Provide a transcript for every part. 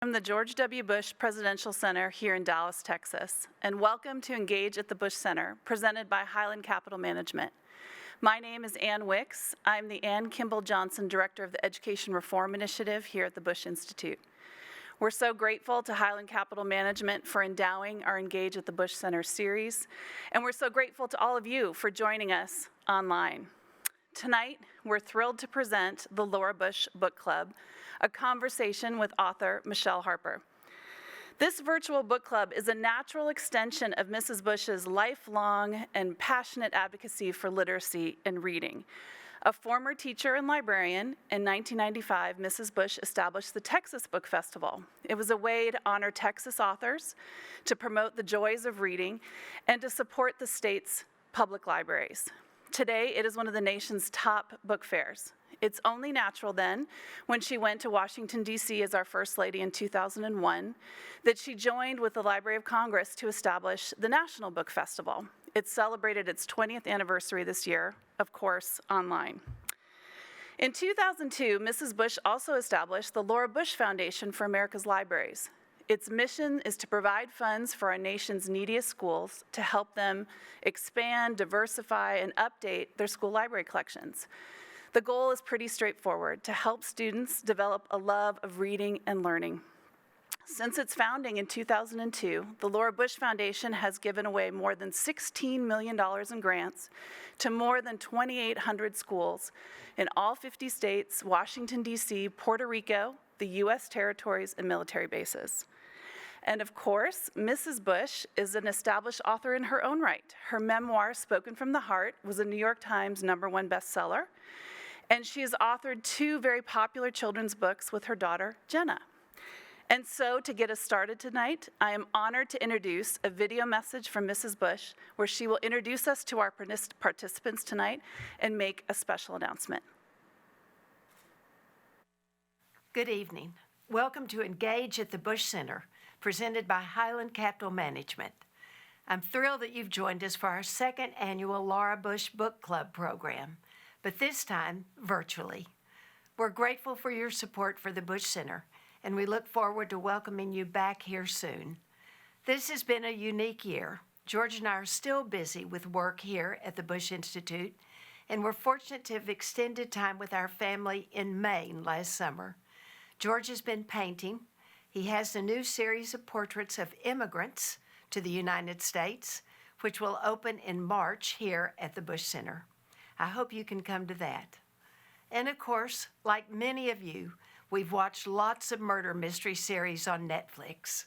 From the George W. Bush Presidential Center here in Dallas, Texas, and welcome to Engage at the Bush Center, presented by Highland Capital Management. My name is Ann Wicks. I'm the Ann Kimball Johnson Director of the Education Reform Initiative here at the Bush Institute. We're so grateful to Highland Capital Management for endowing our Engage at the Bush Center series, and we're so grateful to all of you for joining us online. Tonight, we're thrilled to present the Laura Bush Book Club, a conversation with author Michele Harper. This virtual book club is a natural extension of Mrs. Bush's lifelong and passionate advocacy for literacy and reading. A former teacher and librarian, in 1995, Mrs. Bush established the Texas Book Festival. It was a way to honor Texas authors, to promote the joys of reading, and to support the state's public libraries. Today, it is one of the nation's top book fairs. It's only natural then, when she went to Washington, D.C. as our First Lady in 2001, that she joined with the Library of Congress to establish the National Book Festival. It celebrated its 20th anniversary this year, of course, online. In 2002, Mrs. Bush also established the Laura Bush Foundation for America's Libraries. Its mission is to provide funds for our nation's neediest schools to help them expand, diversify, and update their school library collections. The goal is pretty straightforward: to help students develop a love of reading and learning. Since its founding in 2002, the Laura Bush Foundation has given away more than $16 million in grants to more than 2,800 schools in all 50 states, Washington, D.C., Puerto Rico, the U.S. territories, and military bases. And of course, Mrs. Bush is an established author in her own right. Her memoir, Spoken from the Heart, was a New York Times #1 bestseller, and she has authored 2 very popular children's books with her daughter, Jenna. And so, to get us started tonight, I am honored to introduce a video message from Mrs. Bush, where she will introduce us to our participants tonight and make a special announcement. Good evening. Welcome to Engage at the Bush Center, presented by Highland Capital Management. I'm thrilled that you've joined us for our second annual Laura Bush Book Club program, but this time virtually. We're grateful for your support for the Bush Center, and we look forward to welcoming you back here soon. This has been a unique year. George and I are still busy with work here at the Bush Institute, and we're fortunate to have extended time with our family in Maine last summer. George has been painting. He has a new series of portraits of immigrants to the United States, which will open in March here at the Bush Center. I hope you can come to that. And of course, like many of you, we've watched lots of murder mystery series on Netflix.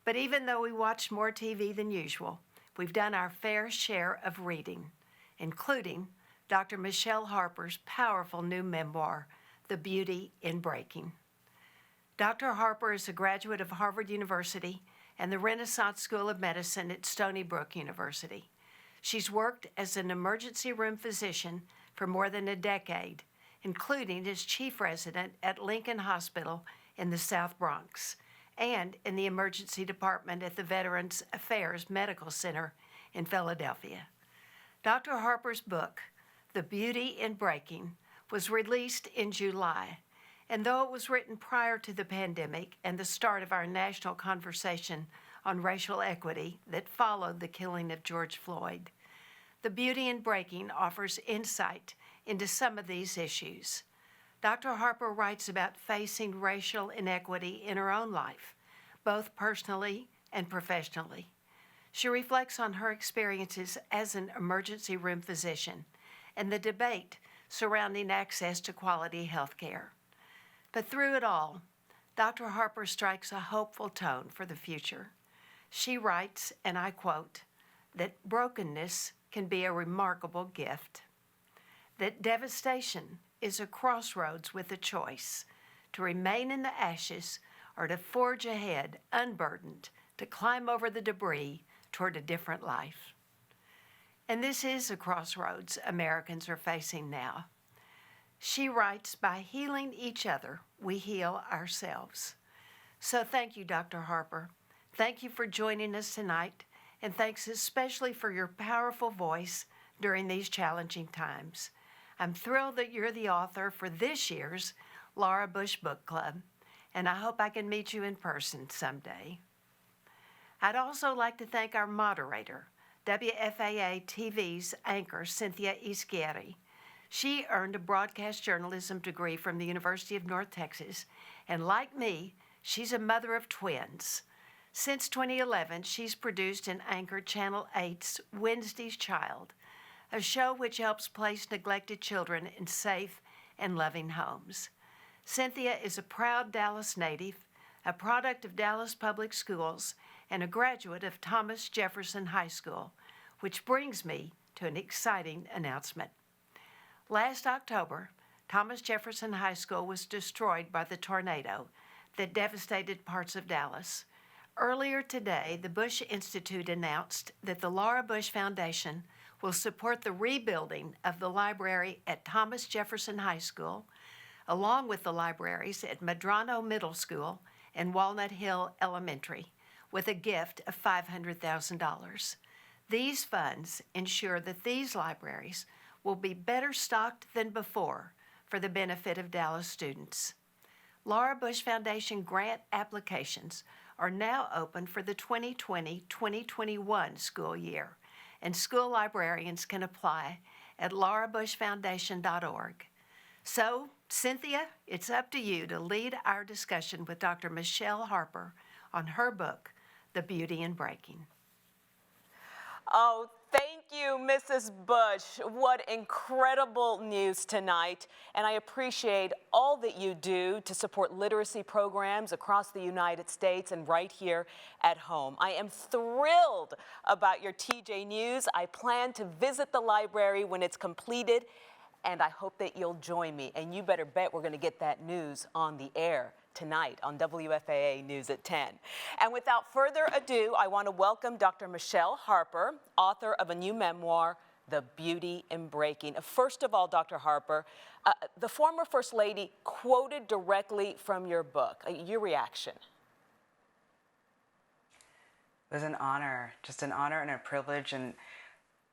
But even though we watched more TV than usual, we've done our fair share of reading, including Dr. Michele Harper's powerful new memoir, The Beauty in Breaking. Dr. Harper is a graduate of Harvard University and the Renaissance School of Medicine at Stony Brook University. She's worked as an emergency room physician for more than a decade, including as chief resident at Lincoln Hospital in the South Bronx and in the emergency department at the Veterans Affairs Medical Center in Philadelphia. Dr. Harper's book, The Beauty in Breaking, was released in July, and though it was written prior to the pandemic and the start of our national conversation on racial equity that followed the killing of George Floyd, The Beauty in Breaking offers insight into some of these issues. Dr. Harper writes about facing racial inequity in her own life, both personally and professionally. She reflects on her experiences as an emergency room physician and the debate surrounding access to quality health care. But through it all, Dr. Harper strikes a hopeful tone for the future. She writes, and I quote, that brokenness can be a remarkable gift, that devastation is a crossroads with a choice, to remain in the ashes or to forge ahead unburdened, to climb over the debris toward a different life. And this is a crossroads Americans are facing now. She writes, by healing each other, we heal ourselves. So thank you, Dr. Harper. Thank you for joining us tonight, and thanks especially for your powerful voice during these challenging times. I'm thrilled that you're the author for this year's Laura Bush Book Club, and I hope I can meet you in person someday. I'd also like to thank our moderator, WFAA-TV's anchor, Cynthia Izaguirre. She earned a broadcast journalism degree from the University of North Texas, and like me, she's a mother of twins. Since 2011, she's produced and anchored Channel 8's Wednesday's Child, a show which helps place neglected children in safe and loving homes. Cynthia is a proud Dallas native, a product of Dallas Public Schools, and a graduate of Thomas Jefferson High School, which brings me to an exciting announcement. Last October, Thomas Jefferson High School was destroyed by the tornado that devastated parts of Dallas. Earlier today, the Bush Institute announced that the Laura Bush Foundation will support the rebuilding of the library at Thomas Jefferson High School, along with the libraries at Medrano Middle School and Walnut Hill Elementary, with a gift of $500,000. These funds ensure that these libraries will be better stocked than before for the benefit of Dallas students. Laura Bush Foundation grant applications are now open for the 2020-2021 school year, and school librarians can apply at laurabushfoundation.org. So, Cynthia, it's up to you to lead our discussion with Dr. Michele Harper on her book, The Beauty in Breaking. Oh, thank you, Mrs. Bush. What incredible news tonight. And I appreciate all that you do to support literacy programs across the United States and right here at home. I am thrilled about your TJ News. I plan to visit the library when it's completed, and I hope that you'll join me. And you better bet we're going to get that news on the air tonight on WFAA News at 10. And without further ado, I want to welcome Dr. Michele Harper, author of a new memoir, The Beauty in Breaking. First of all, Dr. Harper, the former First Lady quoted directly from your book. Your reaction? It was an honor, just an honor and a privilege, and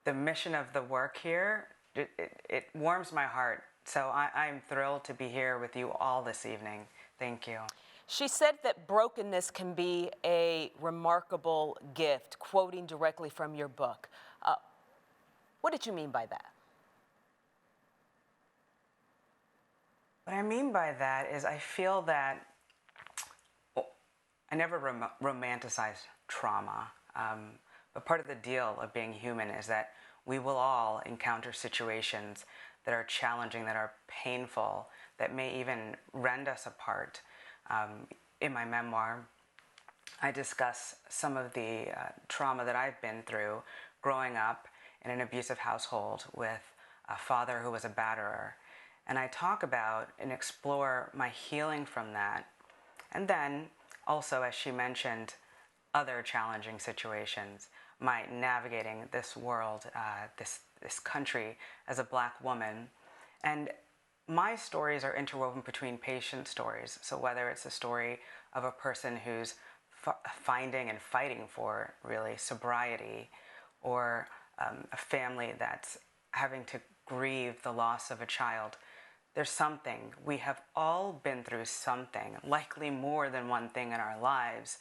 the mission of the work here, it warms my heart. So I'm thrilled to be here with you all this evening. Thank you. She said that brokenness can be a remarkable gift, quoting directly from your book. What did you mean by that? What I mean by that is I feel that I never romanticize trauma, but part of the deal of being human is that we will all encounter situations that are challenging, that are painful, that may even rend us apart. In my memoir, I discuss some of the trauma that I've been through growing up in an abusive household with a father who was a batterer. And I talk about and explore my healing from that. And then also, as she mentioned, other challenging situations, my navigating this world, this country as a Black woman. And my stories are interwoven between patient stories. So whether it's a story of a person who's finding and fighting for really sobriety, or a family that's having to grieve the loss of a child, there's something. We have all been through something, likely more than one thing in our lives.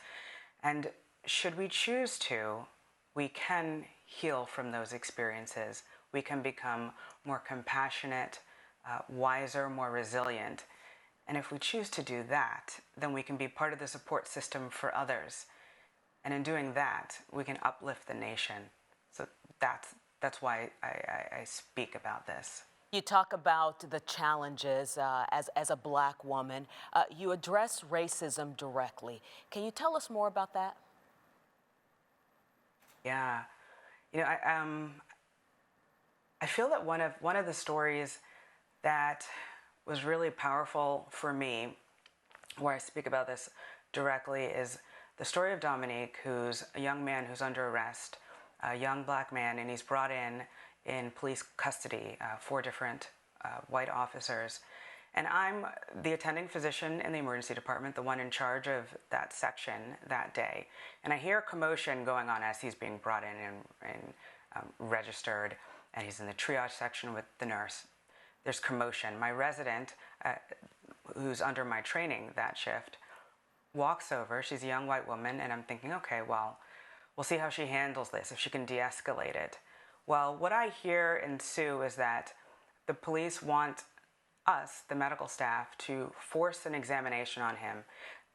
And should we choose to, we can heal from those experiences. We can become more compassionate, wiser, more resilient. And if we choose to do that, then we can be part of the support system for others. And in doing that, we can uplift the nation. So that's why I speak about this. You talk about the challenges as a Black woman. You address racism directly. Can you tell us more about that? Yeah, you know, I feel that one of the stories that was really powerful for me, where I speak about this directly, is the story of Dominique, who's a young man who's under arrest, a young Black man, and he's brought in police custody, 4 different white officers. And I'm the attending physician in the emergency department, the one in charge of that section that day. And I hear a commotion going on as he's being brought in and registered, and he's in the triage section with the nurse. There's commotion. My resident, who's under my training that shift, walks over. She's a young white woman, and I'm thinking, okay, well, we'll see how she handles this, if she can de-escalate it. Well, what I hear ensue is that the police want us, the medical staff, to force an examination on him.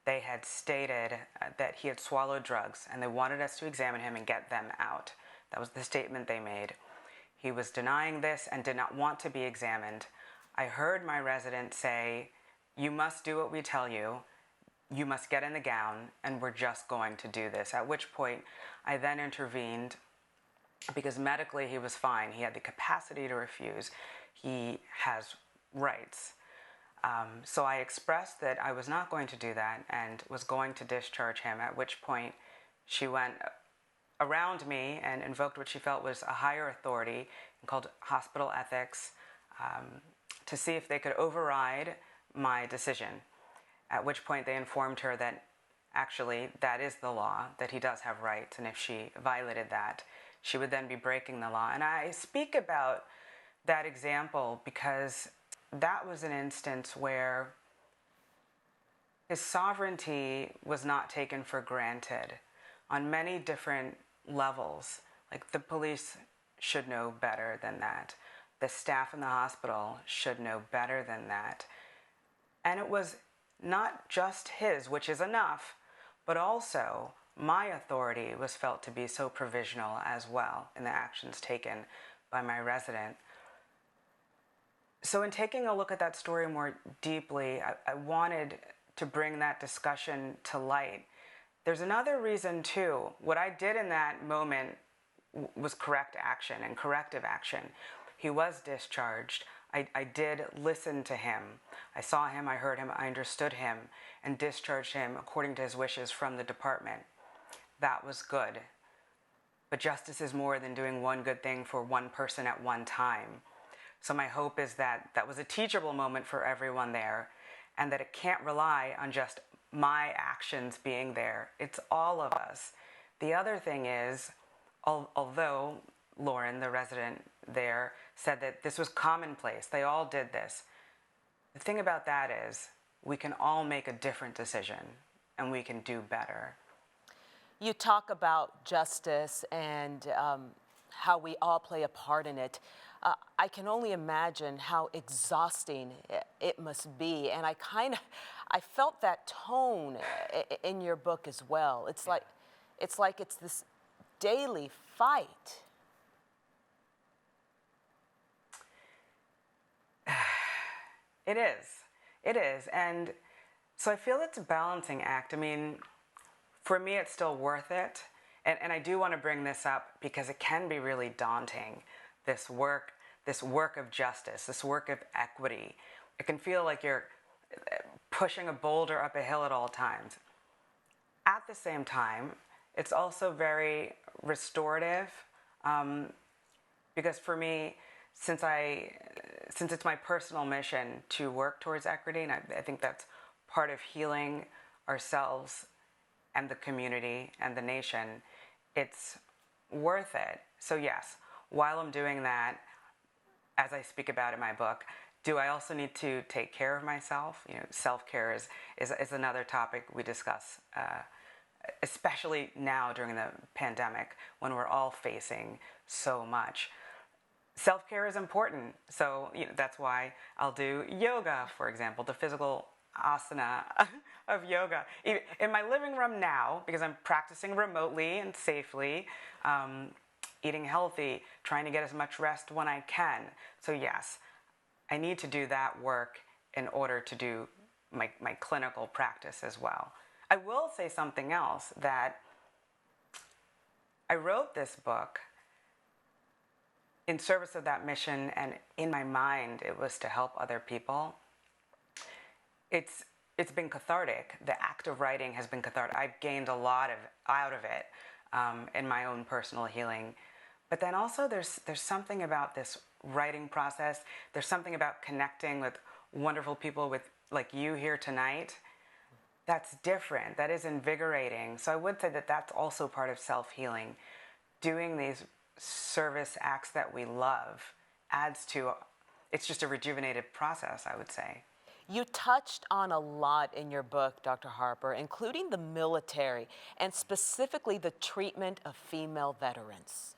They had stated that he had swallowed drugs, and they wanted us to examine him and get them out. That was the statement they made. He was denying this and did not want to be examined. I heard my resident say, "You must do what we tell you. You must get in the gown, and we're just going to do this." At which point, I then intervened because medically he was fine. He had the capacity to refuse. He has rights. So I expressed that I was not going to do that and was going to discharge him, at which point she went around me and invoked what she felt was a higher authority called hospital ethics to see if they could override my decision, at which point they informed her that actually that is the law, that he does have rights, and if she violated that, she would then be breaking the law. And I speak about that example because that was an instance where his sovereignty was not taken for granted on many different levels. Like, the police should know better than that. The staff in the hospital should know better than that. And it was not just his, which is enough, but also my authority was felt to be so provisional as well in the actions taken by my resident. So in taking a look at that story more deeply, I wanted to bring that discussion to light. There's another reason too. What I did in that moment was correct action and corrective action. He was discharged. I did listen to him. I saw him, I heard him, I understood him, and discharged him according to his wishes from the department. That was good. But justice is more than doing one good thing for one person at one time. So my hope is that that was a teachable moment for everyone there, and that it can't rely on just my actions being there. It's all of us. The other thing is, although Lauren, the resident there, said that this was commonplace, they all did this, the thing about that is we can all make a different decision and we can do better. You talk about justice and how we all play a part in it. I can only imagine how exhausting it must be, and I felt that tone in your book as well. It's like it's this daily fight. It is, and so I feel it's a balancing act. I mean, for me, it's still worth it, and I do want to bring this up because it can be really daunting. This work of justice, this work of equity. It can feel like you're pushing a boulder up a hill at all times. At the same time, it's also very restorative because for me, since it's my personal mission to work towards equity, and I think that's part of healing ourselves and the community and the nation, it's worth it. So yes, while I'm doing that, as I speak about in my book, do I also need to take care of myself? You know, self-care is another topic we discuss, especially now during the pandemic when we're all facing so much. Self-care is important, so that's why I'll do yoga, for example, the physical asana of yoga. In my living room now, because I'm practicing remotely and safely, eating healthy, trying to get as much rest when I can. So yes, I need to do that work in order to do my clinical practice as well. I will say something else, that I wrote this book in service of that mission, and in my mind it was to help other people. It's been cathartic. The act of writing has been cathartic. I've gained a lot out of it in my own personal healing. But then also there's something about this writing process. There's something about connecting with wonderful people like you here tonight. That's different. That is invigorating. So I would say that that's also part of self-healing. Doing these service acts that we love adds to, it's just a rejuvenated process, I would say. You touched on a lot in your book, Dr. Harper, including the military and specifically the treatment of female veterans.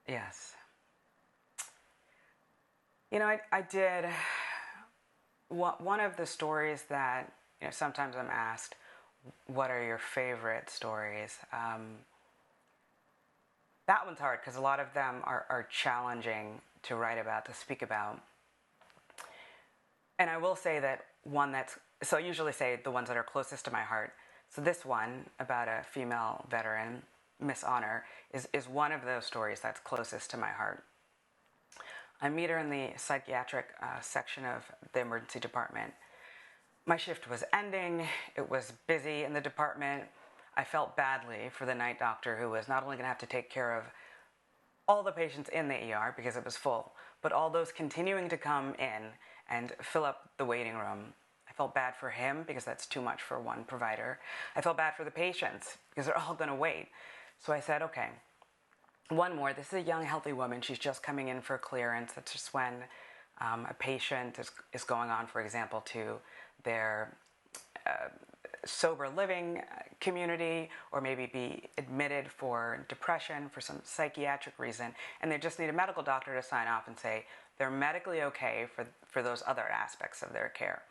Yes. You know, I did, one of the stories that, sometimes I'm asked, what are your favorite stories? That one's hard because a lot of them are challenging to write about, to speak about. And I will say that so I usually say the ones that are closest to my heart. So this one about a female veteran, Mishonor, is one of those stories that's closest to my heart. I meet her in the psychiatric section of the emergency department. My shift was ending. It was busy in the department. I felt badly for the night doctor who was not only going to have to take care of all the patients in the ER because it was full, but all those continuing to come in and fill up the waiting room. I felt bad for him because that's too much for one provider. I felt bad for the patients because they're all going to wait. So I said, okay, one more. This is a young, healthy woman. She's just coming in for clearance. That's just when a patient is going on, for example, to their sober living community, or maybe be admitted for depression for some psychiatric reason, and they just need a medical doctor to sign off and say they're medically okay for those other aspects of their care.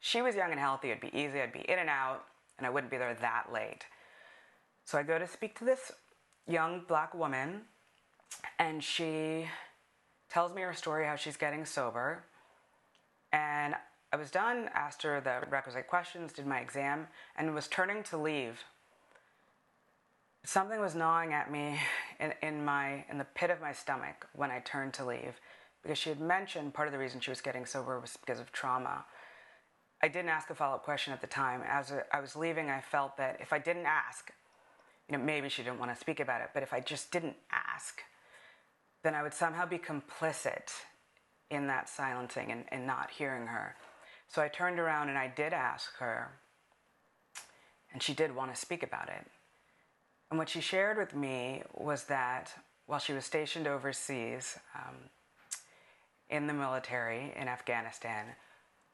She was young and healthy. It'd be easy. I'd be in and out, and I wouldn't be there that late. So I go to speak to this young black woman, and she tells me her story, how she's getting sober. And I was done, asked her the requisite questions, did my exam, and was turning to leave. Something was gnawing at me in the pit of my stomach when I turned to leave, because she had mentioned part of the reason she was getting sober was because of trauma. I didn't ask a follow-up question at the time. As I was leaving, I felt that if I didn't ask, maybe she didn't want to speak about it, but if I just didn't ask, then I would somehow be complicit in that silencing and not hearing her. So I turned around and I did ask her, and she did want to speak about it. And what she shared with me was that while she was stationed overseas in the military in Afghanistan,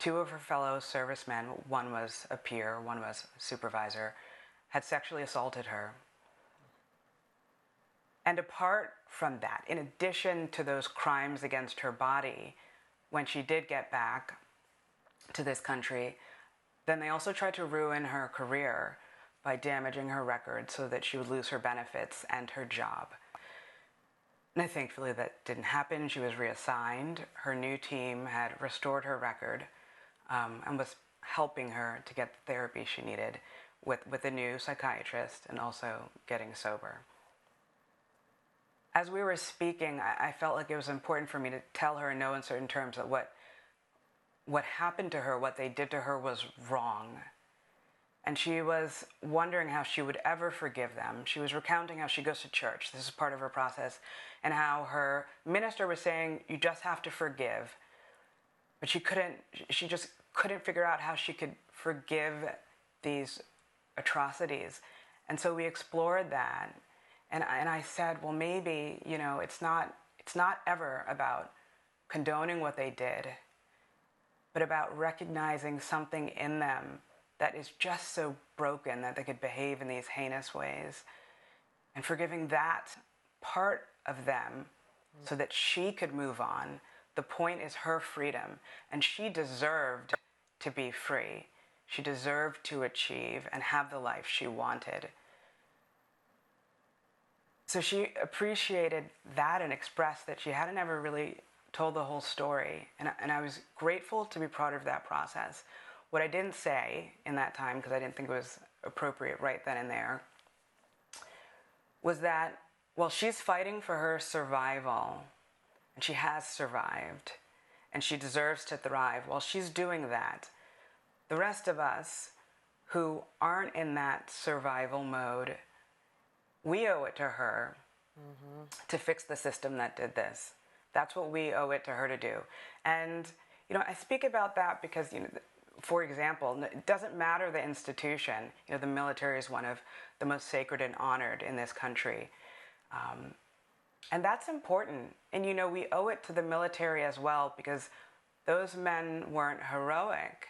two of her fellow servicemen, one was a peer, one was a supervisor, had sexually assaulted her. And apart from that, in addition to those crimes against her body, when she did get back to this country, then they also tried to ruin her career by damaging her record so that she would lose her benefits and her job. And thankfully that didn't happen. She was reassigned. Her new team had restored her record and was helping her to get the therapy she needed with a new psychiatrist and also getting sober. As we were speaking, I felt like it was important for me to tell her in no uncertain terms that what happened to her, what they did to her, was wrong. And she was wondering how she would ever forgive them. She was recounting how she goes to church. This is part of her process. And how her minister was saying, you just have to forgive. But she just couldn't figure out how she could forgive these atrocities. And so we explored that. And I said, well, maybe, it's not ever about condoning what they did, but about recognizing something in them that is just so broken that they could behave in these heinous ways, and forgiving that part of them so that she could move on. The point is her freedom, and she deserved to be free. She deserved to achieve and have the life she wanted. So she appreciated that and expressed that she hadn't ever really told the whole story. And I was grateful to be part of that process. What I didn't say in that time, because I didn't think it was appropriate right then and there, was that while she's fighting for her survival, and she has survived, and she deserves to thrive, while she's doing that, the rest of us who aren't in that survival mode, we owe it to her to fix the system that did this. That's what we owe it to her to do. And, I speak about that because, for example, it doesn't matter the institution. The military is one of the most sacred and honored in this country. And that's important. And, we owe it to the military as well, because those men weren't heroic.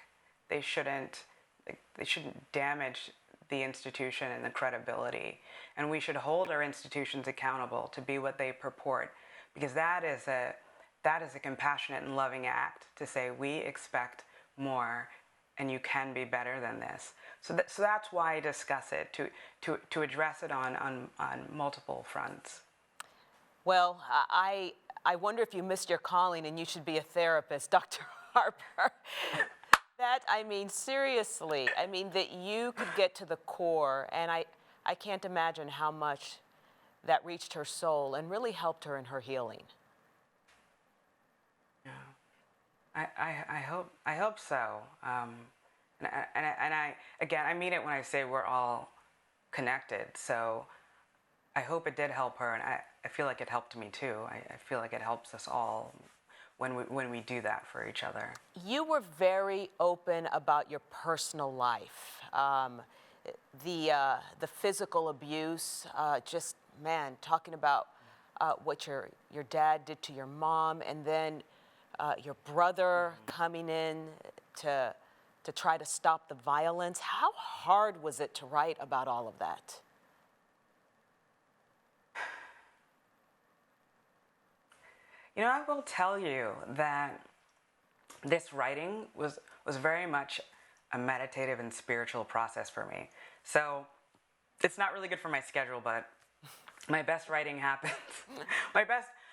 They shouldn't damage the institution and the credibility. And we should hold our institutions accountable to be what they purport, because that is a compassionate and loving act to say we expect more and you can be better than this. So that's why I discuss it, to address it on multiple fronts. Well, I wonder if you missed your calling and you should be a therapist, Dr. Harper. That, I mean, seriously, I mean, that you could get to the core, and I can't imagine how much that reached her soul and really helped her in her healing. Yeah, I hope so. And I mean it when I say we're all connected. So I hope it did help her, and I feel like it helped me too. I feel like it helps us all when we do that for each other. You were very open about your personal life. The physical abuse, just, man, talking about what your dad did to your mom, and then your brother coming in to try to stop the violence. How hard was it to write about all of that? You know, I will tell you that this writing was very much a meditative and spiritual process for me. So it's not really good for my schedule, but my best writing happens.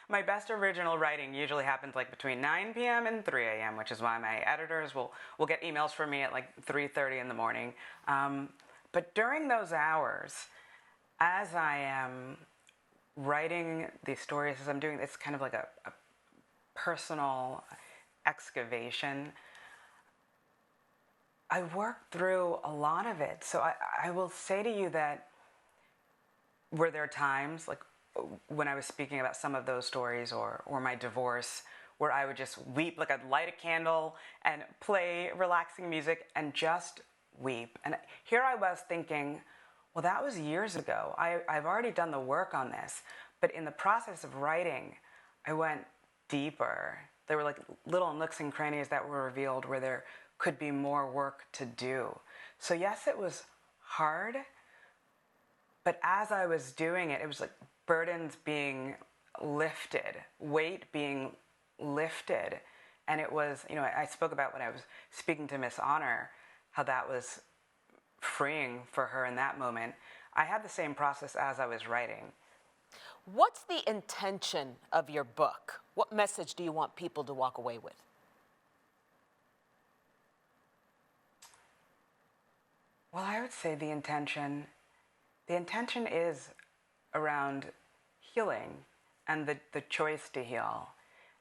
My best original writing usually happens like between 9 p.m. and 3 a.m., which is why my editors will get emails from me at like 3:30 in the morning. But during those hours, as I am writing these stories, as I'm doing, it's kind of like a personal excavation. I worked through a lot of it. So I will say to you that were there times, like when I was speaking about some of those stories or my divorce, where I would just weep, like I'd light a candle and play relaxing music and just weep. And here I was thinking, well, that was years ago. I've already done the work on this. But in the process of writing, I went deeper. There were like little nooks and crannies that were revealed where there could be more work to do. So yes, it was hard. But as I was doing it, it was like burdens being lifted, weight being lifted. And it was, you know, I spoke about when I was speaking to Mishonor, how that was freeing for her in that moment. I had the same process as I was writing. What's the intention of your book? What message do you want people to walk away with? Well, I would say the intention is around healing and the choice to heal,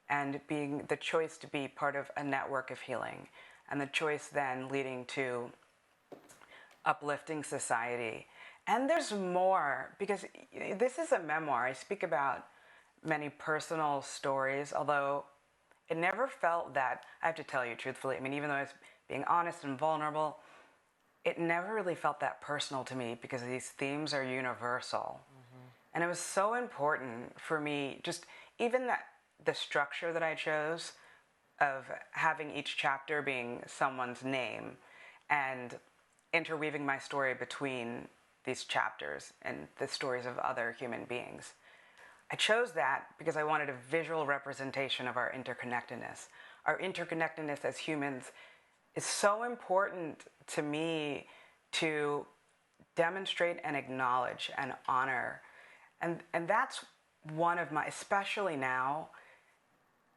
and being the choice to be part of a network of healing, and the choice then leading to uplifting society. And there's more, because this is a memoir. I speak about many personal stories, although it never felt that, I have to tell you truthfully, I mean, even though I was being honest and vulnerable, it never really felt that personal to me, because these themes are universal. Mm-hmm. And it was so important for me, just even the structure that I chose of having each chapter being someone's name and interweaving my story between these chapters and the stories of other human beings. I chose that because I wanted a visual representation of our interconnectedness. Our interconnectedness as humans is so important to me to demonstrate and acknowledge and honor. And that's one of my, especially now,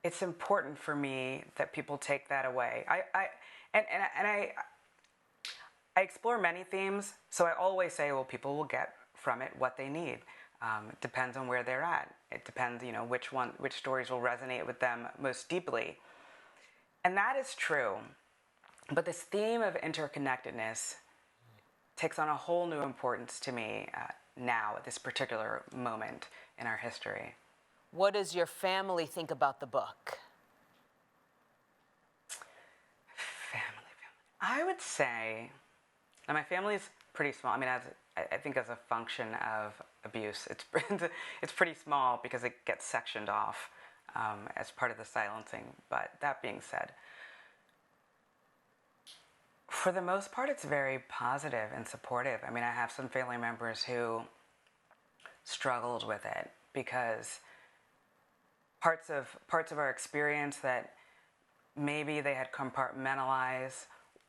it's important for me that people take that away. I explore many themes, so I always say, well, people will get from it what they need. It depends on where they're at. It depends, you know, which stories will resonate with them most deeply. And that is true. But this theme of interconnectedness takes on a whole new importance to me now, at this particular moment in our history. What does your family think about the book? Family. I would say, and my family is pretty small. I mean, I think as a function of abuse, it's pretty small because it gets sectioned off. as part of the silencing. But that being said, for the most part, it's very positive and supportive. I mean, I have some family members who struggled with it because parts of our experience that maybe they had compartmentalized,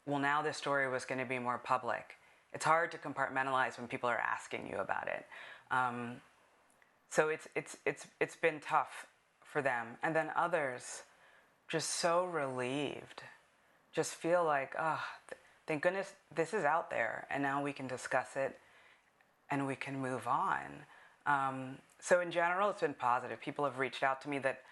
well, now this story was going to be more public. It's hard to compartmentalize when people are asking you about it. So it's been tough for them. And then others just so relieved, just feel like, oh, thank goodness this is out there, and now we can discuss it and we can move on. So in general, it's been positive. People have reached out to me that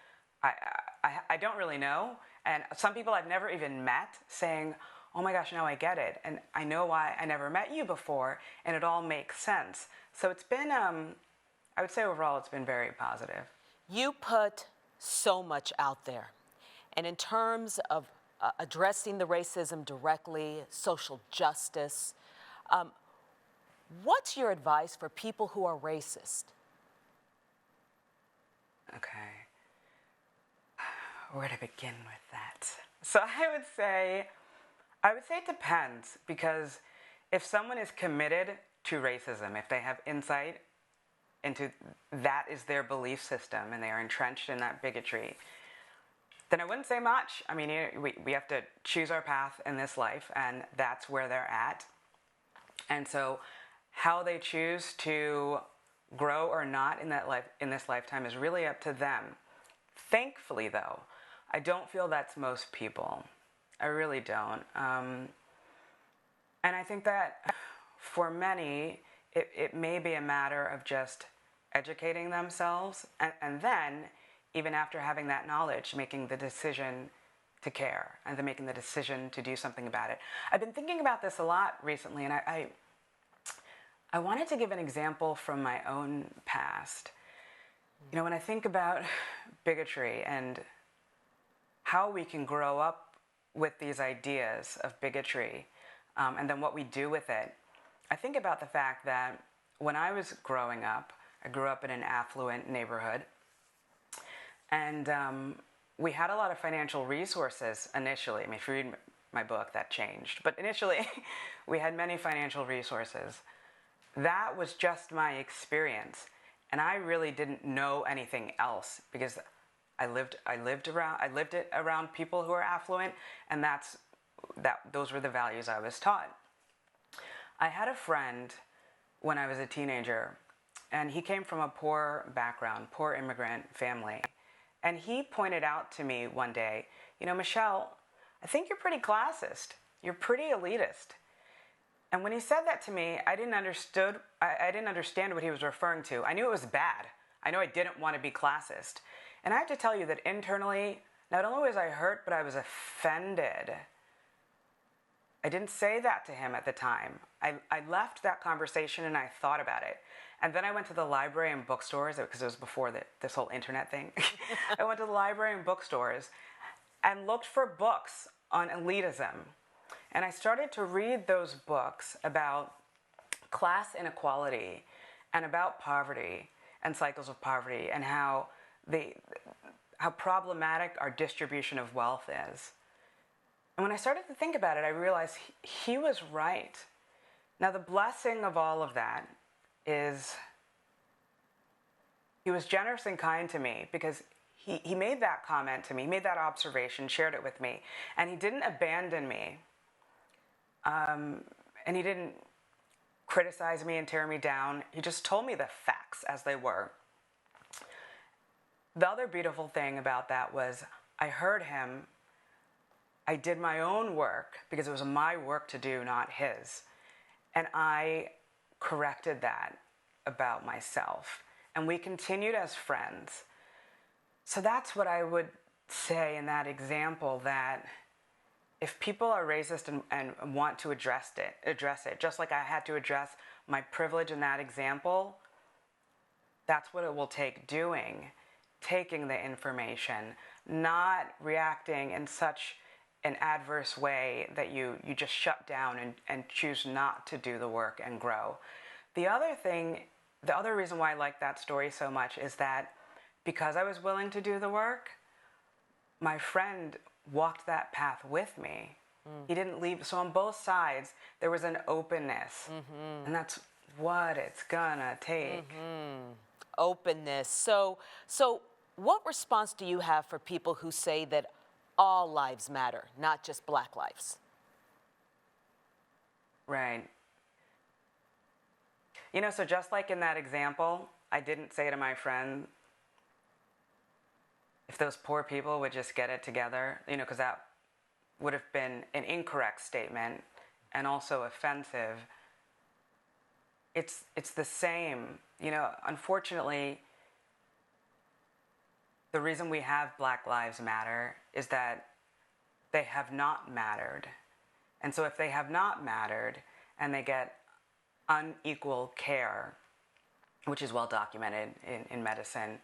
I don't really know, and some people I've never even met saying, oh my gosh, now I get it, and I know why I never met you before, and it all makes sense. So it's been, I would say overall, it's been very positive. You put so much out there. And in terms of addressing the racism directly, social justice, what's your advice for people who are racist? Okay. Where to begin with that? So I would say it depends, because if someone is committed to racism, if they have insight into that is their belief system and they are entrenched in that bigotry, then I wouldn't say much. I mean, we have to choose our path in this life, and that's where they're at. And so how they choose to grow or not in that life, in this lifetime, is really up to them. Thankfully, though, I don't feel that's most people. I really don't. And I think that for many, it may be a matter of just educating themselves, and then, even after having that knowledge, making the decision to care, and then making the decision to do something about it. I've been thinking about this a lot recently, and I wanted to give an example from my own past. You know, when I think about bigotry and how we can grow up with these ideas of bigotry, and then what we do with it, I think about the fact that when I was growing up, I grew up in an affluent neighborhood, and we had a lot of financial resources initially. I mean, if you read my book, that changed. But initially, we had many financial resources. That was just my experience, and I really didn't know anything else, because I lived it around people who are affluent, and those were the values I was taught. I had a friend when I was a teenager, and he came from a poor background, poor immigrant family. And he pointed out to me one day, you know, Michelle, I think you're pretty classist. You're pretty elitist. And when he said that to me, I didn't understand what he was referring to. I knew it was bad. I knew I didn't want to be classist. And I have to tell you that internally, not only was I hurt, but I was offended. I didn't say that to him at the time. I left that conversation and I thought about it. And then I went to the library and bookstores, because it was before this whole internet thing. I went to the library and bookstores and looked for books on elitism. And I started to read those books about class inequality and about poverty and cycles of poverty, and how problematic our distribution of wealth is. And when I started to think about it, I realized he was right. Now, the blessing of all of that is he was generous and kind to me, because he made that comment to me, made that observation, shared it with me, and he didn't abandon me. And he didn't criticize me and tear me down. He just told me the facts as they were. The other beautiful thing about that was I heard him. I did my own work, because it was my work to do, not his. And I corrected that about myself. And we continued as friends. So that's what I would say in that example, that if people are racist and want to address it, just like I had to address my privilege in that example, that's what it will take doing. Taking the information, not reacting in such an adverse way that you just shut down and choose not to do the work and grow. The other reason why I like that story so much is that because I was willing to do the work, my friend walked that path with me. He didn't leave. So on both sides, there was an openness. And that's what it's gonna take. Openness. So what response do you have for people who say that all lives matter, not just Black lives? Right. You know, so just like in that example, I didn't say to my friend, if those poor people would just get it together, you know, because that would have been an incorrect statement and also offensive. It's the same. You know, unfortunately, the reason we have Black Lives Matter is that they have not mattered. And so if they have not mattered and they get unequal care, which is well documented in medicine,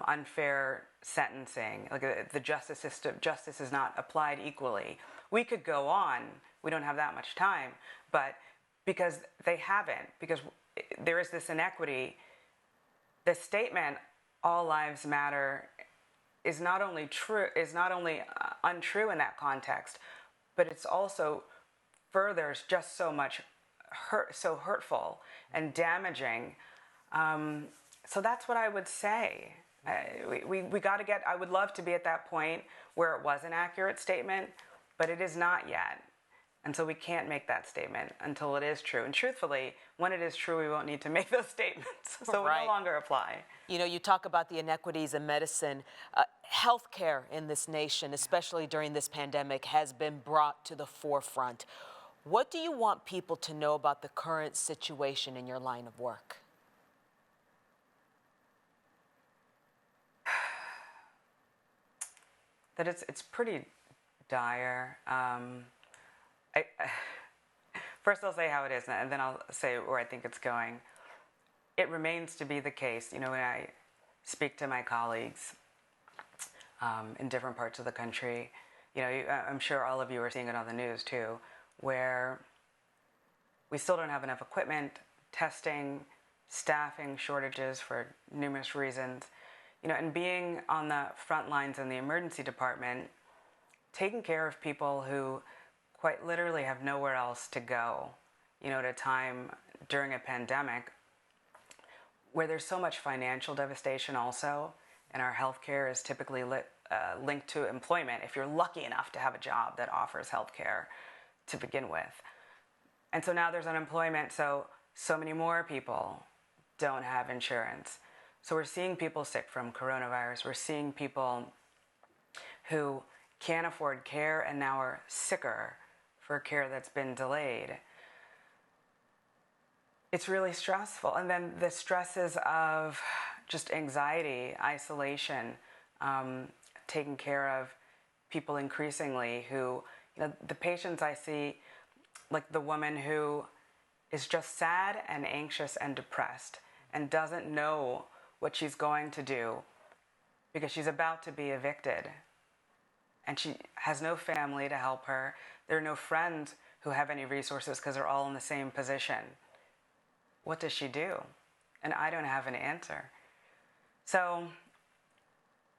unfair sentencing, like the justice system, justice is not applied equally. We could go on, we don't have that much time, but because they haven't, because there is this inequity, the statement, all lives matter, is not only untrue in that context, but it's also furthers just so much so hurtful and damaging. So that's what I would say. We got to get, I would love to be at that point where it was an accurate statement, but it is not yet. And so we can't make that statement until it is true. And truthfully, when it is true, we won't need to make those statements. So Right. we no longer apply. You know, you talk about the inequities in medicine. Healthcare in this nation, especially during this pandemic, has been brought to the forefront. What do you want people to know about the current situation in your line of work? That it's pretty dire. First I'll say how it is, and then I'll say where I think it's going. It remains to be the case, you know, when I speak to my colleagues in different parts of the country, you know, I'm sure all of you are seeing it on the news too, where we still don't have enough equipment, testing, staffing shortages for numerous reasons, you know, and being on the front lines in the emergency department, taking care of people who quite literally have nowhere else to go, you know, at a time during a pandemic where there's so much financial devastation also, and our healthcare is typically linked to employment if you're lucky enough to have a job that offers healthcare to begin with. And so now there's unemployment, so many more people don't have insurance. So we're seeing people sick from coronavirus. We're seeing people who can't afford care and now are sicker for care that's been delayed. It's really stressful. And then the stresses of just anxiety, isolation, taking care of people increasingly who, you know, the patients I see, like the woman who is just sad and anxious and depressed and doesn't know what she's going to do because she's about to be evicted. And she has no family to help her. There are no friends who have any resources because they're all in the same position. What does she do? And I don't have an answer. So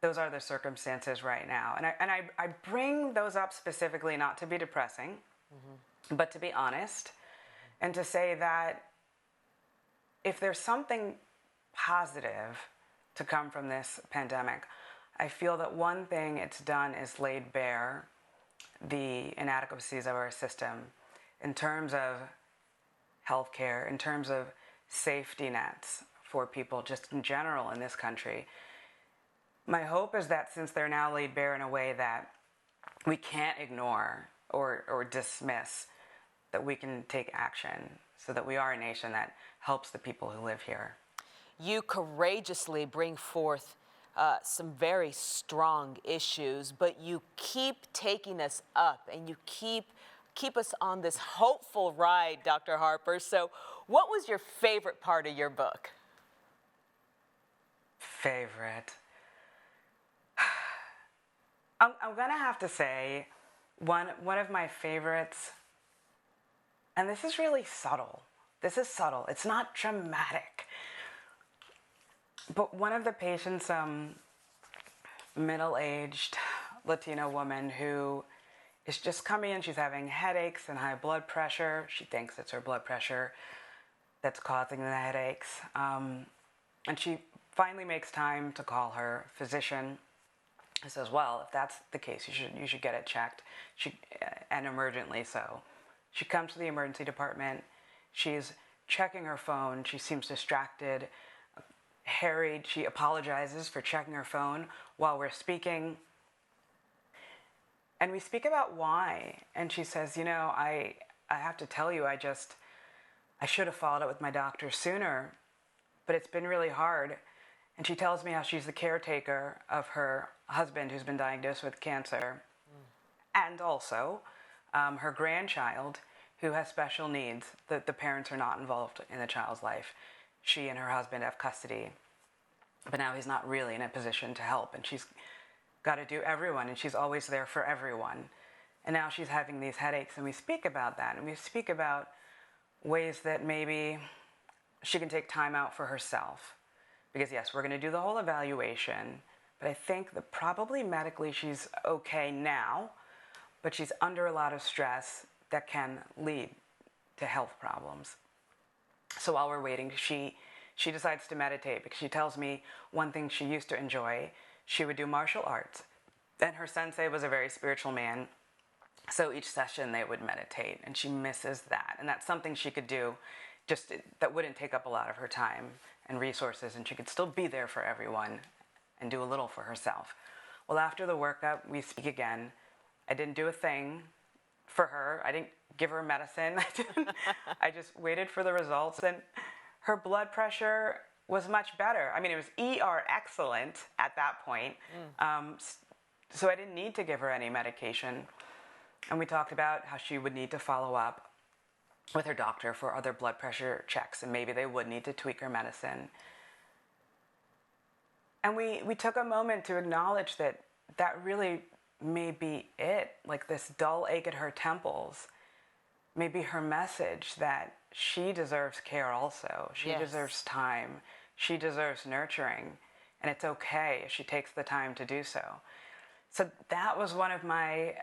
those are the circumstances right now. And I bring those up specifically not to be depressing, but to be honest and to say that if there's something positive to come from this pandemic, I feel that one thing it's done is laid bare the inadequacies of our system in terms of healthcare, in terms of safety nets for people just in general in this country. My hope is that since they're now laid bare in a way that we can't ignore or dismiss, that we can take action so that we are a nation that helps the people who live here. You courageously bring forth some very strong issues, but you keep taking us up and you keep us on this hopeful ride, Dr. Harper. So what was your favorite part of your book? Favorite? I'm going to have to say one of my favorites, and this is really subtle. This is subtle. It's not dramatic. But one of the patients, middle-aged Latino woman who is just coming in, she's having headaches and high blood pressure. She thinks it's her blood pressure that's causing the headaches. And she finally makes time to call her physician. He says, well, if that's the case, you should get it checked, and emergently so. She comes to the emergency department. She's checking her phone. She seems distracted, harried. She apologizes for checking her phone while we're speaking. And we speak about why. And she says, I have to tell you, I should have followed up with my doctor sooner, but it's been really hard. And she tells me how she's the caretaker of her husband who's been diagnosed with cancer, and also her grandchild who has special needs. The parents are not involved in the child's life. She and her husband have custody, but now he's not really in a position to help, and she's got to do everyone, and she's always there for everyone. And now she's having these headaches, and we speak about that, and we speak about ways that maybe she can take time out for herself. Because yes, we're going to do the whole evaluation, but I think that probably medically she's okay now, but she's under a lot of stress that can lead to health problems. So while we're waiting, she decides to meditate, because she tells me one thing she used to enjoy. She would do martial arts, and her sensei was a very spiritual man. So each session they would meditate, and she misses that. And that's something she could do that wouldn't take up a lot of her time and resources, and she could still be there for everyone and do a little for herself. Well, after the workup, we speak again. I didn't do a thing for her. I didn't give her medicine. I just waited for the results, and her blood pressure was much better. I mean, it was ER excellent at that point. So I didn't need to give her any medication. And we talked about how she would need to follow up with her doctor for other blood pressure checks, and maybe they would need to tweak her medicine. And we took a moment to acknowledge that really may be it, like this dull ache at her temples, may be her message that she deserves care also. She deserves time. She deserves nurturing, and it's okay if she takes the time to do so. So that was one of my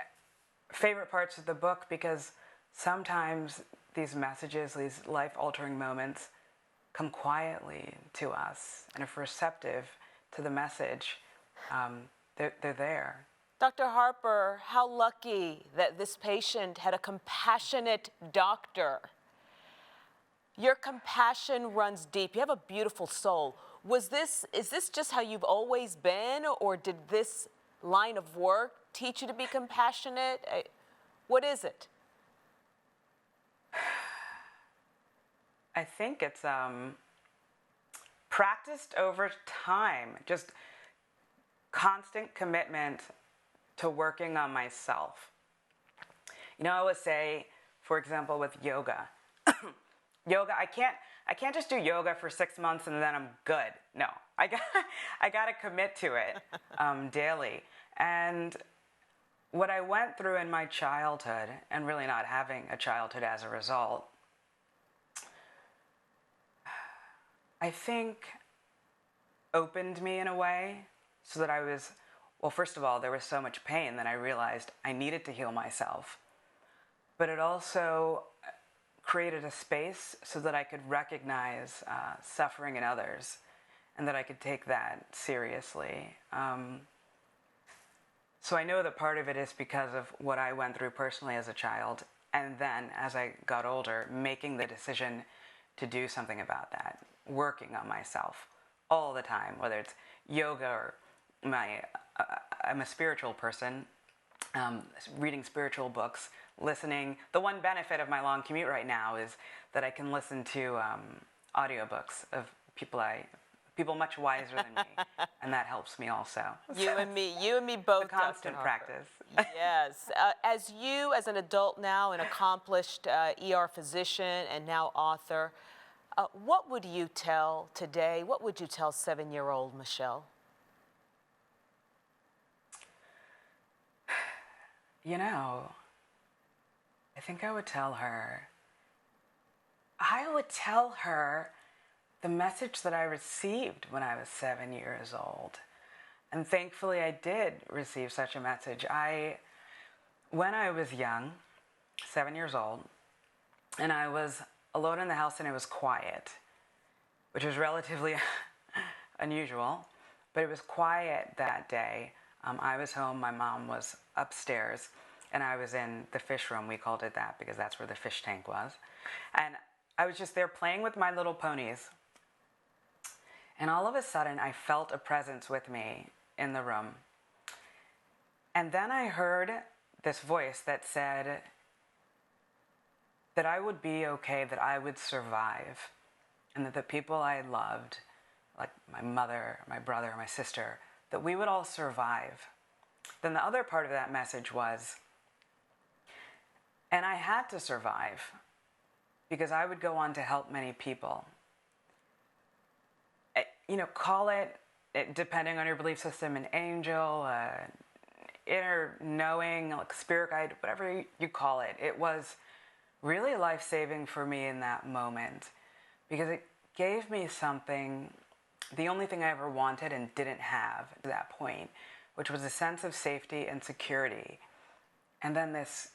favorite parts of the book, because sometimes these messages, these life-altering moments, come quietly to us, and if we're receptive to the message, they're there. Dr. Harper, how lucky that this patient had a compassionate doctor. Your compassion runs deep. You have a beautiful soul. Is this just how you've always been, or did this line of work teach you to be compassionate? What is it? I think it's practiced over time, just constant commitment to working on myself. I always say, for example, with yoga, I can't just do yoga for 6 months and then I'm good. No, I got to commit to it daily. And what I went through in my childhood, and really not having a childhood as a result, I think opened me in a way so that I was, well, first of all, there was so much pain that I realized I needed to heal myself. But it also created a space so that I could recognize suffering in others, and that I could take that seriously. So I know that part of it is because of what I went through personally as a child, and then as I got older, making the decision to do something about that, working on myself all the time, whether it's yoga or I'm a spiritual person, reading spiritual books, listening. The one benefit of my long commute right now is that I can listen to audiobooks of people much wiser than me, and that helps me also. You and me both. The constant practice. Yes. As an adult now, an accomplished ER physician and now author, what would you tell today? What would you tell 7-year-old Michele? I think I would tell her the message that I received when I was 7 years old. And thankfully I did receive such a message. When I was young, 7 years old, and I was alone in the house and it was quiet, which was relatively unusual, but it was quiet that day. I was home, my mom was upstairs, and I was in the fish room. We called it that because that's where the fish tank was. And I was just there playing with my little ponies. And all of a sudden, I felt a presence with me in the room. And then I heard this voice that said that I would be okay, that I would survive, and that the people I loved, like my mother, my brother, my sister, that we would all survive. Then the other part of that message was, and I had to survive because I would go on to help many people. Call it, depending on your belief system, an angel, inner knowing, like spirit guide, whatever you call it. It was really life-saving for me in that moment because it gave me something, the only thing I ever wanted and didn't have at that point, which was a sense of safety and security. And then this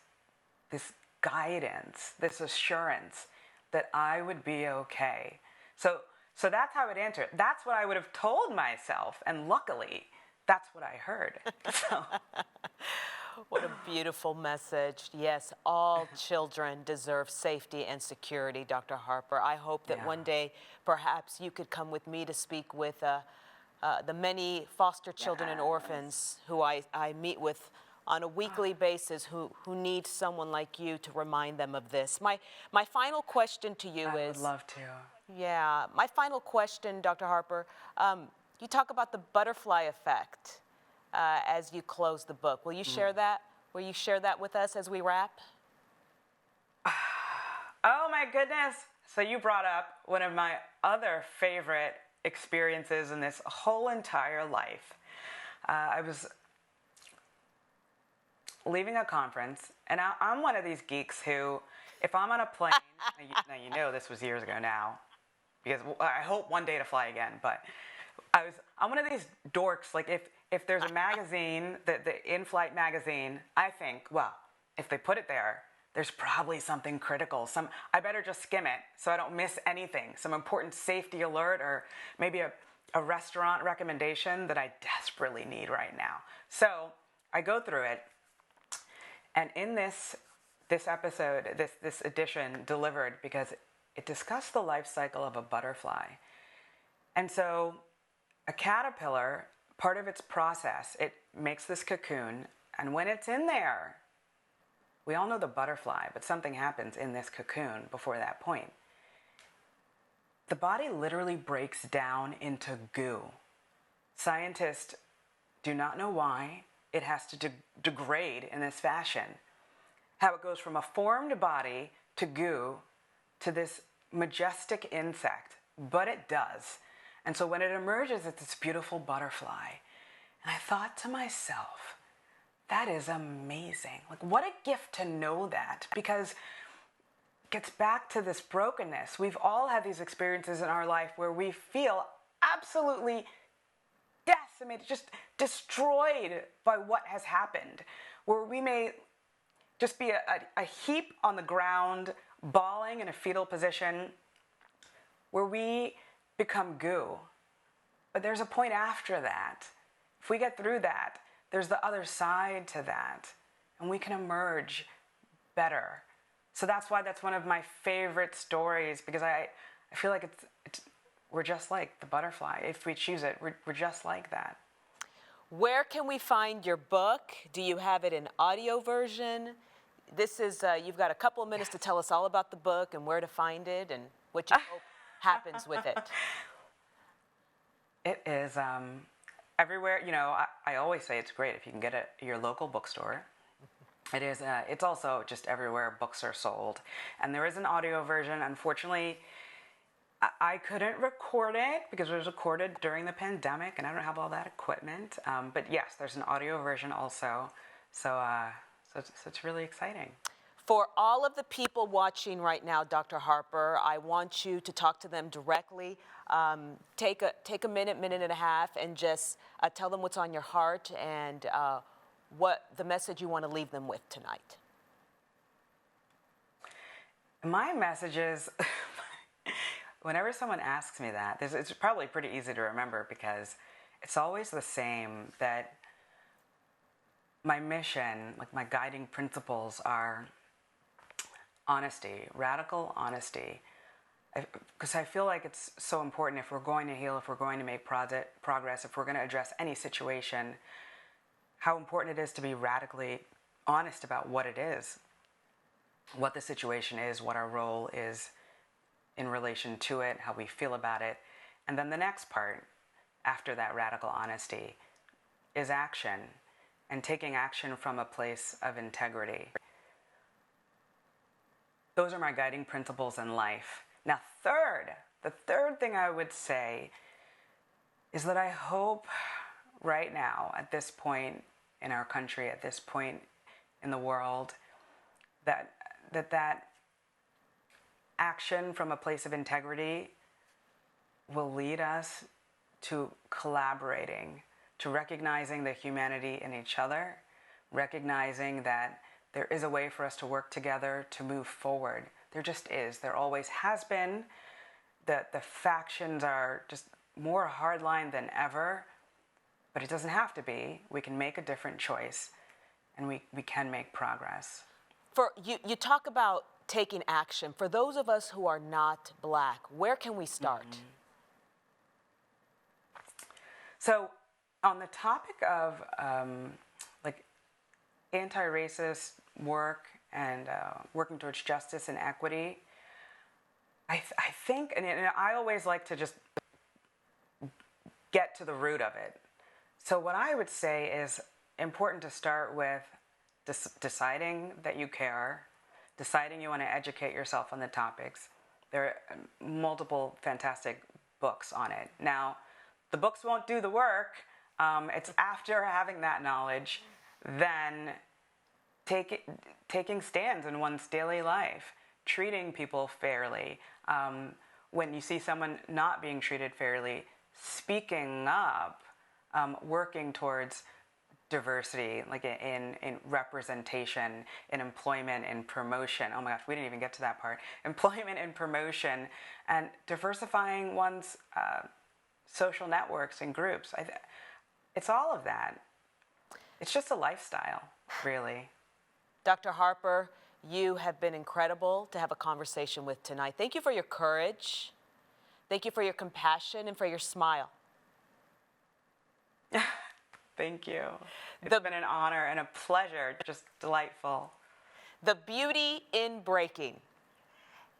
guidance, this assurance that I would be okay. So that's how I would answer it. That's what I would have told myself. And luckily, that's what I heard. So. What a beautiful message. Yes, all children deserve safety and security, Dr. Harper. I hope that one day perhaps you could come with me to speak with the many foster children and orphans who I meet with on a weekly basis who need someone like you to remind them of this. My final question to you I is... would love to. Yeah, my final question, Dr. Harper, you talk about the butterfly effect as you close the book. Will you share that? Will you share that with us as we wrap? Oh my goodness. So you brought up one of my other favorite experiences in this whole entire life. I was leaving a conference, and I'm one of these geeks who, if I'm on a plane, now you know this was years ago now, because I hope one day to fly again, but I'm one of these dorks, like if there's a magazine, the in-flight magazine, I think, well, if they put it there, there's probably something critical. I better just skim it so I don't miss anything, some important safety alert or maybe a restaurant recommendation that I desperately need right now. So I go through it, and in this episode, this edition delivered because it discussed the life cycle of a butterfly. And so a caterpillar, part of its process, it makes this cocoon, and when it's in there, we all know the butterfly, but something happens in this cocoon before that point. The body literally breaks down into goo. Scientists do not know why it has to degrade in this fashion. How it goes from a formed body to goo to this majestic insect, but it does. And so when it emerges, it's this beautiful butterfly. And I thought to myself, that is amazing. Like, what a gift to know that, because it gets back to this brokenness. We've all had these experiences in our life where we feel absolutely decimated, just destroyed by what has happened, where we may just be a heap on the ground, bawling in a fetal position, where we become goo. But there's a point after that. If we get through that, there's the other side to that, and we can emerge better. So that's why that's one of my favorite stories, because I feel like we're just like the butterfly. If we choose it, we're just like that. Where can we find your book? Do you have it in audio version? This is, you've got a couple of minutes to tell us all about the book and where to find it and what you hope happens with it. It is everywhere. You know, I always say it's great if you can get it at your local bookstore. It is. It's also just everywhere books are sold. And there is an audio version. Unfortunately, I couldn't record it because it was recorded during the pandemic, and I don't have all that equipment. But yes, there's an audio version also. So it's really exciting. For all of the people watching right now, Dr. Harper, I want you to talk to them directly. Take a minute and a half, and just tell them what's on your heart and what the message you want to leave them with tonight. My message is, whenever someone asks me that, it's probably pretty easy to remember because it's always the same, that my mission, like my guiding principles, are honesty, radical honesty. Because I feel like it's so important if we're going to heal, if we're going to make progress, if we're going to address any situation, how important it is to be radically honest about what it is, what the situation is, what our role is in relation to it, how we feel about it. And then the next part, after that radical honesty, is action, and taking action from a place of integrity. Those are my guiding principles in life. Now, the third thing I would say is that I hope right now, at this point in our country, at this point in the world, that action from a place of integrity will lead us to collaborating, to recognizing the humanity in each other, recognizing that there is a way for us to work together to move forward. There just is. There always has been. The factions are just more hardline than ever, but it doesn't have to be. We can make a different choice, and we can make progress. For you talk about taking action. For those of us who are not Black, where can we start? So, on the topic of like anti-racist work and working towards justice and equity, I think, and I always like to just get to the root of it. So what I would say is important to start with deciding that you care, deciding you want to educate yourself on the topics. There are multiple fantastic books on it. Now, the books won't do the work. It's after having that knowledge, then taking stands in one's daily life, treating people fairly. When you see someone not being treated fairly, speaking up, working towards diversity, like in representation, in employment, in promotion. Oh my gosh, we didn't even get to that part. Employment and promotion, and diversifying one's social networks and groups. It's all of that. It's just a lifestyle, really. Dr. Harper, you have been incredible to have a conversation with tonight. Thank you for your courage. Thank you for your compassion and for your smile. Thank you. It's been an honor and a pleasure, just delightful. The beauty in breaking.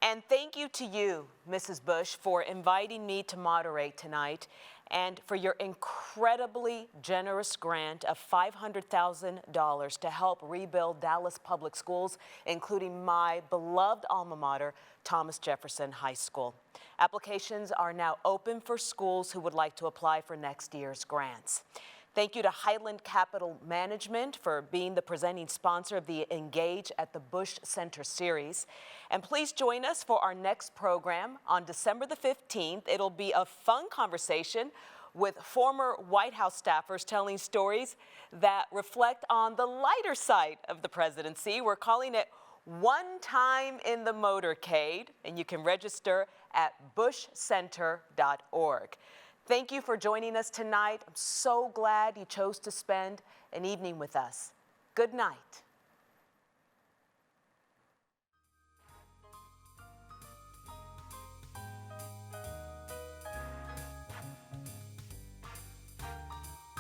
And thank you to you, Mrs. Bush, for inviting me to moderate tonight, and for your incredibly generous grant of $500,000 to help rebuild Dallas public schools, including my beloved alma mater, Thomas Jefferson High School. Applications are now open for schools who would like to apply for next year's grants. Thank you to Highland Capital Management for being the presenting sponsor of the Engage at the Bush Center series. And please join us for our next program on December the 15th. It'll be a fun conversation with former White House staffers telling stories that reflect on the lighter side of the presidency. We're calling it One Time in the Motorcade, and you can register at bushcenter.org. Thank you for joining us tonight. I'm so glad you chose to spend an evening with us. Good night.